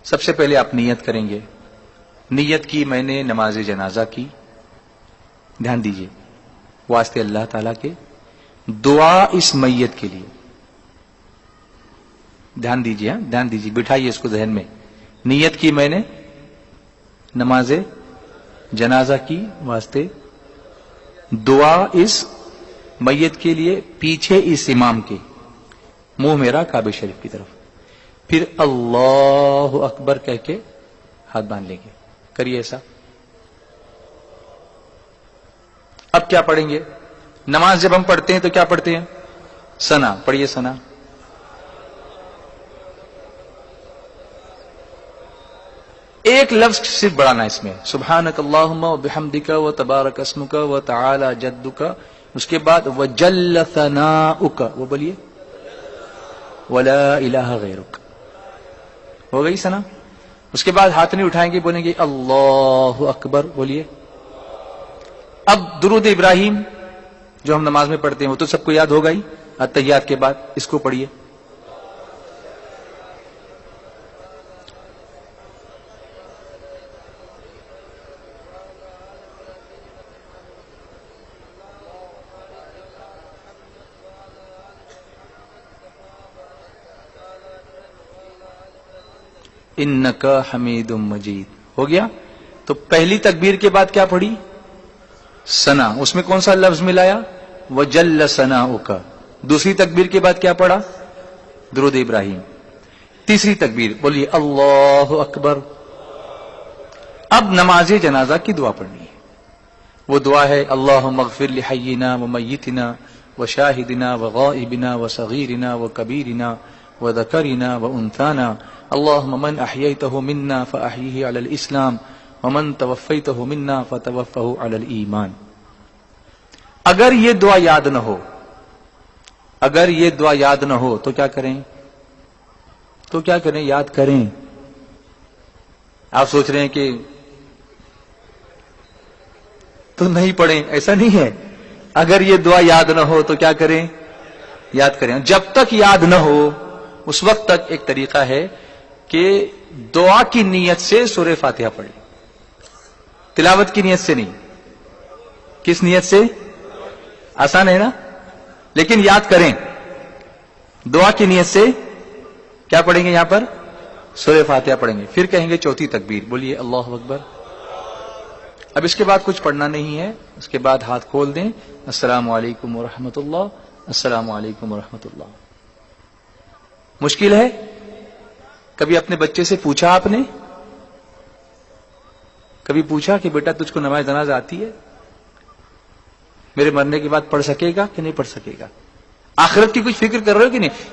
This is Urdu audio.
سب سے پہلے آپ نیت کریں گے. نیت کی میں نے نماز جنازہ کی. دھیان دیجیے واسطے اللہ تعالی کے. دعا اس میت کے لیے. دھیان دیجیے, دھیان دیجیے, بٹھائیے اس کو ذہن میں. نیت کی میں نے نماز جنازہ کی واسطے. دعا اس میت کے لیے, پیچھے اس امام کے, منہ میرا کعبہ شریف کی طرف. پھر اللہ اکبر کہہ کے ہاتھ باندھ لیں گے. کریے ایسا. اب کیا پڑھیں گے؟ نماز جب ہم پڑھتے ہیں تو کیا پڑھتے ہیں؟ ثنا. پڑھیے ثنا. ایک لفظ صرف بڑھانا اس میں, سبحانک اللہم و بحمدک و تبارک اسمک و تعالی جدک. اس کے بعد وجل ثناؤک, وہ بولیے ولا الہ غیرک. ہو گئی ثنا. اس کے بعد ہاتھ نہیں اٹھائیں گے, بولیں گے اللہ اکبر. بولیے. اب درود ابراہیم جو ہم نماز میں پڑھتے ہیں وہ تو سب کو یاد ہوگا ہی, التحیات کے بعد. اس کو پڑھیے. انکا حمید مجید. ہو گیا. تو پہلی تکبیر کے بعد کیا پڑھی؟ ثنا. اس میں کون سا لفظ ملایا؟ وجل ثناؤک. دوسری تکبیر کے بعد کیا پڑھا؟ درود ابراہیم. تیسری تکبیر بولیے اللہ اکبر. اب نماز جنازہ کی دعا پڑھنی ہے. وہ دعا ہے اللہم اغفر لحینا و میتنا و شاہدنا و غائبنا و صغیرنا و کبیرنا و ذکرنا و انثانا. اللہم من احییتہ منا فاحیہ علی الاسلام ومن توفیتہ منا فتوفہ علی الایمان. اگر یہ دعا یاد نہ ہو, اگر یہ دعا یاد نہ ہو تو کیا کریں؟ تو کیا کریں؟ یاد کریں. آپ سوچ رہے ہیں کہ تو نہیں پڑھیں, ایسا نہیں ہے. اگر یہ دعا یاد نہ ہو تو کیا کریں؟ یاد کریں. جب تک یاد نہ ہو اس وقت تک ایک طریقہ ہے کہ دعا کی نیت سے سورہ فاتحہ پڑھیں. تلاوت کی نیت سے نہیں. کس نیت سے؟ آسان ہے نا, لیکن یاد کریں. دعا کی نیت سے کیا پڑھیں گے؟ یہاں پر سورہ فاتحہ پڑھیں گے. پھر کہیں گے چوتھی تکبیر, بولیے اللہ اکبر. اب اس کے بعد کچھ پڑھنا نہیں ہے. اس کے بعد ہاتھ کھول دیں. السلام علیکم ورحمۃ اللہ, السلام علیکم ورحمۃ اللہ. مشکل ہے؟ کبھی اپنے بچے سے پوچھا آپ نے؟ کبھی پوچھا کہ بیٹا تجھ کو نماز جنازہ آتی ہے؟ میرے مرنے کے بعد پڑھ سکے گا کہ نہیں پڑھ سکے گا؟ آخرت کی کچھ فکر کر رہے ہو کہ نہیں؟